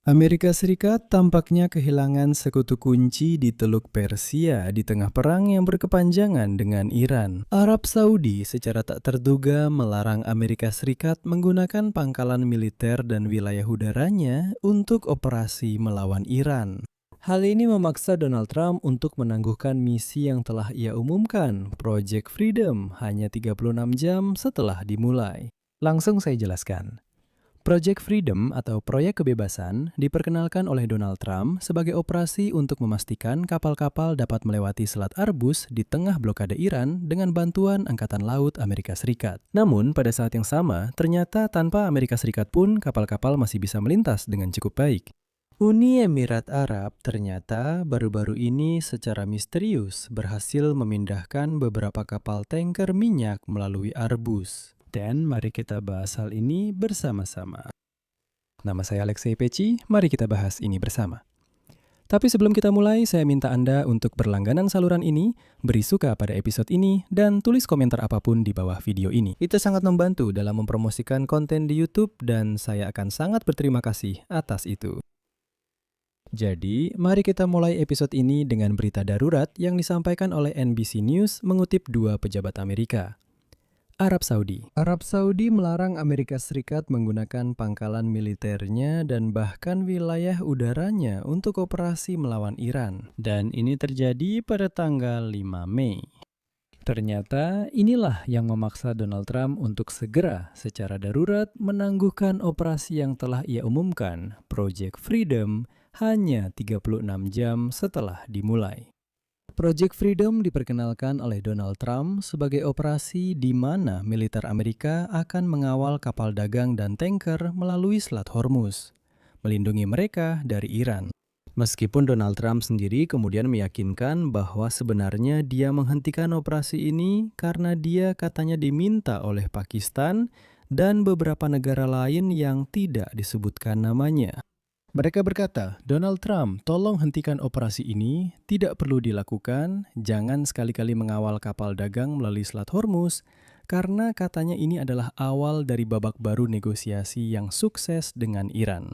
Amerika Serikat tampaknya kehilangan sekutu kunci di Teluk Persia di tengah perang yang berkepanjangan dengan Iran. Arab Saudi secara tak terduga melarang Amerika Serikat menggunakan pangkalan militer dan wilayah udaranya untuk operasi melawan Iran. Hal ini memaksa Donald Trump untuk menangguhkan misi yang telah ia umumkan, Project Freedom, hanya 36 jam setelah dimulai. Langsung saya jelaskan. Project Freedom atau Proyek Kebebasan diperkenalkan oleh Donald Trump sebagai operasi untuk memastikan kapal-kapal dapat melewati Selat Arbus di tengah blokade Iran dengan bantuan Angkatan Laut Amerika Serikat. Namun, pada saat yang sama, ternyata tanpa Amerika Serikat pun kapal-kapal masih bisa melintas dengan cukup baik. Uni Emirat Arab ternyata baru-baru ini secara misterius berhasil memindahkan beberapa kapal tanker minyak melalui Arbus. Dan mari kita bahas hal ini bersama-sama. Nama saya Alexei Peci, mari kita bahas ini bersama. Tapi sebelum kita mulai, saya minta Anda untuk berlangganan saluran ini, beri suka pada episode ini, dan tulis komentar apapun di bawah video ini. Itu sangat membantu dalam mempromosikan konten di YouTube, dan saya akan sangat berterima kasih atas itu. Jadi, mari kita mulai episode ini dengan berita darurat yang disampaikan oleh NBC News mengutip dua pejabat Amerika. Arab Saudi melarang Amerika Serikat menggunakan pangkalan militernya dan bahkan wilayah udaranya untuk operasi melawan Iran. Dan ini terjadi pada tanggal 5 Mei. Ternyata inilah yang memaksa Donald Trump untuk segera secara darurat menangguhkan operasi yang telah ia umumkan, Project Freedom, hanya 36 jam setelah dimulai. Project Freedom diperkenalkan oleh Donald Trump sebagai operasi di mana militer Amerika akan mengawal kapal dagang dan tanker melalui Selat Hormuz, melindungi mereka dari Iran. Meskipun Donald Trump sendiri kemudian meyakinkan bahwa sebenarnya dia menghentikan operasi ini karena dia katanya diminta oleh Pakistan dan beberapa negara lain yang tidak disebutkan namanya. Mereka berkata, Donald Trump, tolong hentikan operasi ini, tidak perlu dilakukan, jangan sekali-kali mengawal kapal dagang melalui Selat Hormuz, karena katanya ini adalah awal dari babak baru negosiasi yang sukses dengan Iran.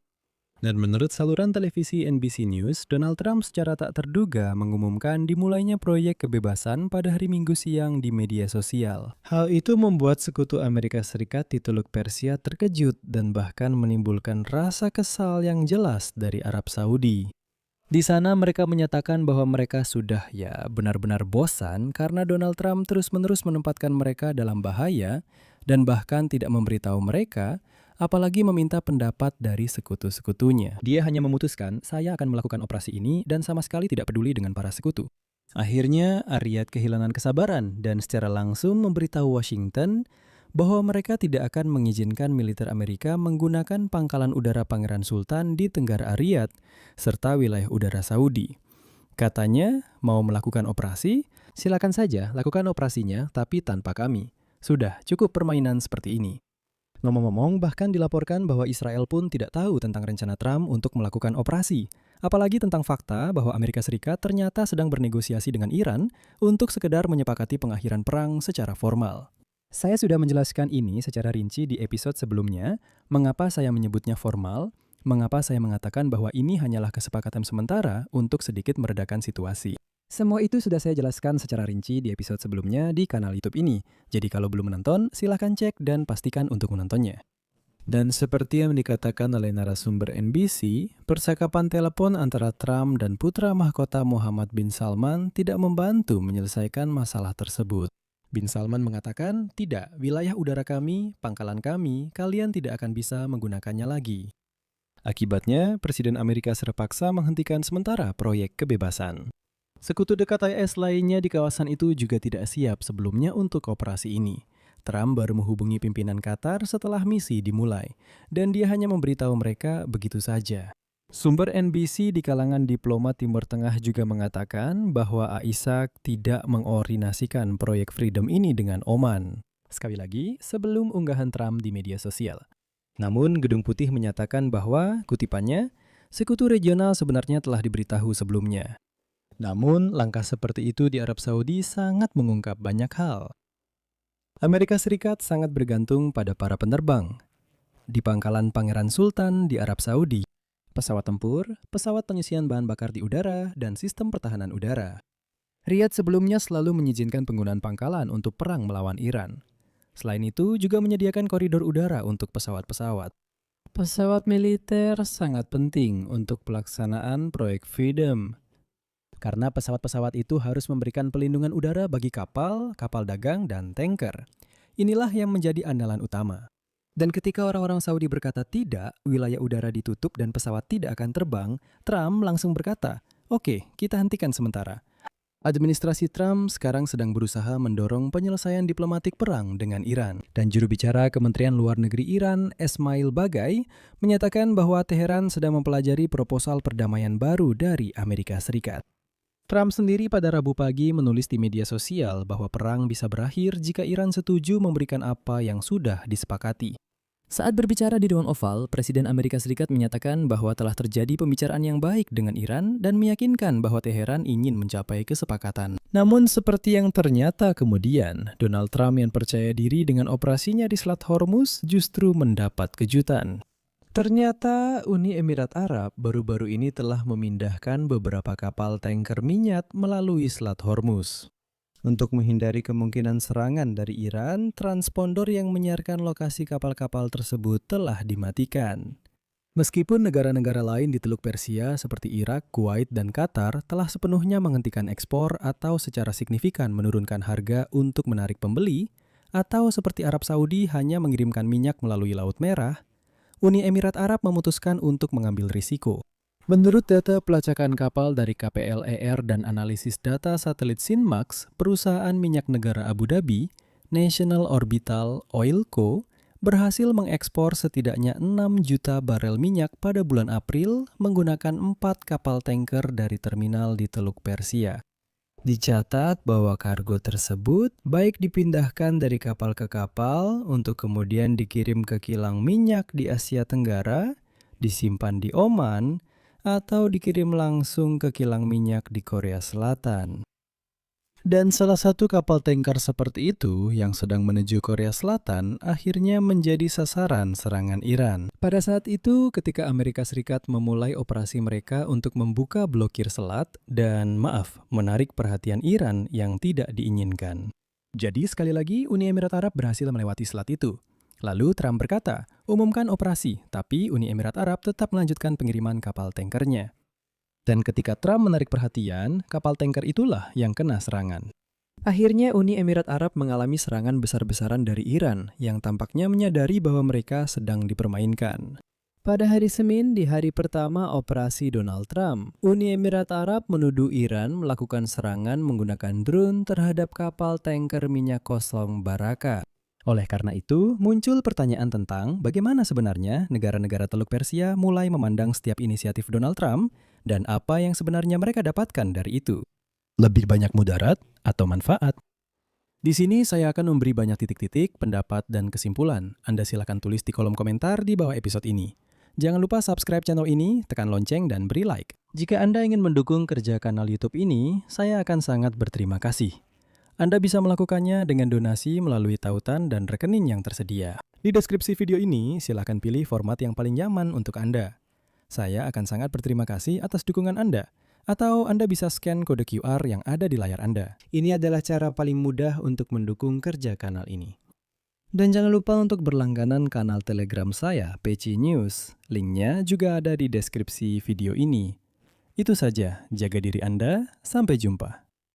Dan menurut saluran televisi NBC News, Donald Trump secara tak terduga mengumumkan dimulainya proyek kebebasan pada hari Minggu siang di media sosial. Hal itu membuat sekutu Amerika Serikat di Teluk Persia terkejut dan bahkan menimbulkan rasa kesal yang jelas dari Arab Saudi. Di sana mereka menyatakan bahwa mereka sudah benar-benar bosan karena Donald Trump terus-menerus menempatkan mereka dalam bahaya dan bahkan tidak memberitahu mereka, apalagi meminta pendapat dari sekutu-sekutunya. Dia hanya memutuskan, saya akan melakukan operasi ini dan sama sekali tidak peduli dengan para sekutu. Akhirnya, Riyadh kehilangan kesabaran dan secara langsung memberitahu Washington bahwa mereka tidak akan mengizinkan militer Amerika menggunakan pangkalan udara Pangeran Sultan di Tenggara Riyadh serta wilayah udara Saudi. Katanya, mau melakukan operasi, silakan saja lakukan operasinya tapi tanpa kami. Sudah, cukup permainan seperti ini. Ngomong-ngomong, bahkan dilaporkan bahwa Israel pun tidak tahu tentang rencana Trump untuk melakukan operasi. Apalagi tentang fakta bahwa Amerika Serikat ternyata sedang bernegosiasi dengan Iran untuk sekedar menyepakati pengakhiran perang secara formal. Saya sudah menjelaskan ini secara rinci di episode sebelumnya, mengapa saya menyebutnya formal, mengapa saya mengatakan bahwa ini hanyalah kesepakatan sementara untuk sedikit meredakan situasi. Semua itu sudah saya jelaskan secara rinci di episode sebelumnya di kanal YouTube ini. Jadi kalau belum menonton, silahkan cek dan pastikan untuk menontonnya. Dan seperti yang dikatakan oleh narasumber NBC, percakapan telepon antara Trump dan putra mahkota Mohammed bin Salman tidak membantu menyelesaikan masalah tersebut. Bin Salman mengatakan, tidak, wilayah udara kami, pangkalan kami, kalian tidak akan bisa menggunakannya lagi. Akibatnya, Presiden Amerika terpaksa menghentikan sementara proyek kebebasan. Sekutu dekat AS lainnya di kawasan itu juga tidak siap sebelumnya untuk operasi ini. Trump baru menghubungi pimpinan Qatar setelah misi dimulai, dan dia hanya memberitahu mereka begitu saja. Sumber NBC di kalangan diplomat Timur Tengah juga mengatakan bahwa Aisak tidak mengordinasikan proyek Freedom ini dengan Oman. Sekali lagi, sebelum unggahan Trump di media sosial. Namun, Gedung Putih menyatakan bahwa, kutipannya, sekutu regional sebenarnya telah diberitahu sebelumnya. Namun, langkah seperti itu di Arab Saudi sangat mengungkap banyak hal. Amerika Serikat sangat bergantung pada para penerbang. Di pangkalan Pangeran Sultan di Arab Saudi, pesawat tempur, pesawat pengisian bahan bakar di udara, dan sistem pertahanan udara. Riyadh sebelumnya selalu mengizinkan penggunaan pangkalan untuk perang melawan Iran. Selain itu, juga menyediakan koridor udara untuk pesawat-pesawat. Pesawat militer sangat penting untuk pelaksanaan proyek Freedom, karena pesawat-pesawat itu harus memberikan pelindungan udara bagi kapal, kapal dagang, dan tanker. Inilah yang menjadi andalan utama. Dan ketika orang-orang Saudi berkata tidak, wilayah udara ditutup dan pesawat tidak akan terbang, Trump langsung berkata, "Oke, kita hentikan sementara." Administrasi Trump sekarang sedang berusaha mendorong penyelesaian diplomatik perang dengan Iran. Dan juru bicara Kementerian Luar Negeri Iran, Esmail Bagai, menyatakan bahwa Teheran sedang mempelajari proposal perdamaian baru dari Amerika Serikat. Trump sendiri pada Rabu pagi menulis di media sosial bahwa perang bisa berakhir jika Iran setuju memberikan apa yang sudah disepakati. Saat berbicara di Dewan Oval, Presiden Amerika Serikat menyatakan bahwa telah terjadi pembicaraan yang baik dengan Iran dan meyakinkan bahwa Teheran ingin mencapai kesepakatan. Namun seperti yang ternyata kemudian, Donald Trump yang percaya diri dengan operasinya di Selat Hormuz justru mendapat kejutan. Ternyata Uni Emirat Arab baru-baru ini telah memindahkan beberapa kapal tanker minyak melalui Selat Hormuz. Untuk menghindari kemungkinan serangan dari Iran, transponder yang menyiarkan lokasi kapal-kapal tersebut telah dimatikan. Meskipun negara-negara lain di Teluk Persia seperti Irak, Kuwait, dan Qatar telah sepenuhnya menghentikan ekspor atau secara signifikan menurunkan harga untuk menarik pembeli, atau seperti Arab Saudi hanya mengirimkan minyak melalui Laut Merah, Uni Emirat Arab memutuskan untuk mengambil risiko. Menurut data pelacakan kapal dari KPLER dan analisis data satelit Sinmax, perusahaan minyak negara Abu Dhabi, National Orbital Oil Co., berhasil mengekspor setidaknya 6 juta barel minyak pada bulan April menggunakan 4 kapal tanker dari terminal di Teluk Persia. Dicatat bahwa kargo tersebut baik dipindahkan dari kapal ke kapal untuk kemudian dikirim ke kilang minyak di Asia Tenggara, disimpan di Oman, atau dikirim langsung ke kilang minyak di Korea Selatan. Dan salah satu kapal tanker seperti itu yang sedang menuju Korea Selatan akhirnya menjadi sasaran serangan Iran. Pada saat itu, ketika Amerika Serikat memulai operasi mereka untuk membuka blokir selat dan menarik perhatian Iran yang tidak diinginkan. Jadi sekali lagi Uni Emirat Arab berhasil melewati selat itu. Lalu Trump berkata, umumkan operasi, tapi Uni Emirat Arab tetap melanjutkan pengiriman kapal tankernya. Dan ketika Trump menarik perhatian, kapal tanker itulah yang kena serangan. Akhirnya Uni Emirat Arab mengalami serangan besar-besaran dari Iran yang tampaknya menyadari bahwa mereka sedang dipermainkan. Pada hari Senin, di hari pertama operasi Donald Trump, Uni Emirat Arab menuduh Iran melakukan serangan menggunakan drone terhadap kapal tanker minyak kosong Baraka. Oleh karena itu, muncul pertanyaan tentang bagaimana sebenarnya negara-negara Teluk Persia mulai memandang setiap inisiatif Donald Trump dan apa yang sebenarnya mereka dapatkan dari itu. Lebih banyak mudarat atau manfaat? Di sini saya akan memberi banyak titik-titik, pendapat, dan kesimpulan. Anda silakan tulis di kolom komentar di bawah episode ini. Jangan lupa subscribe channel ini, tekan lonceng, dan beri like. Jika Anda ingin mendukung kerja kanal YouTube ini, saya akan sangat berterima kasih. Anda bisa melakukannya dengan donasi melalui tautan dan rekening yang tersedia. Di deskripsi video ini, silakan pilih format yang paling nyaman untuk Anda. Saya akan sangat berterima kasih atas dukungan Anda. Atau Anda bisa scan kode QR yang ada di layar Anda. Ini adalah cara paling mudah untuk mendukung kerja kanal ini. Dan jangan lupa untuk berlangganan kanal Telegram saya, PC News. Linknya juga ada di deskripsi video ini. Itu saja, jaga diri Anda, sampai jumpa.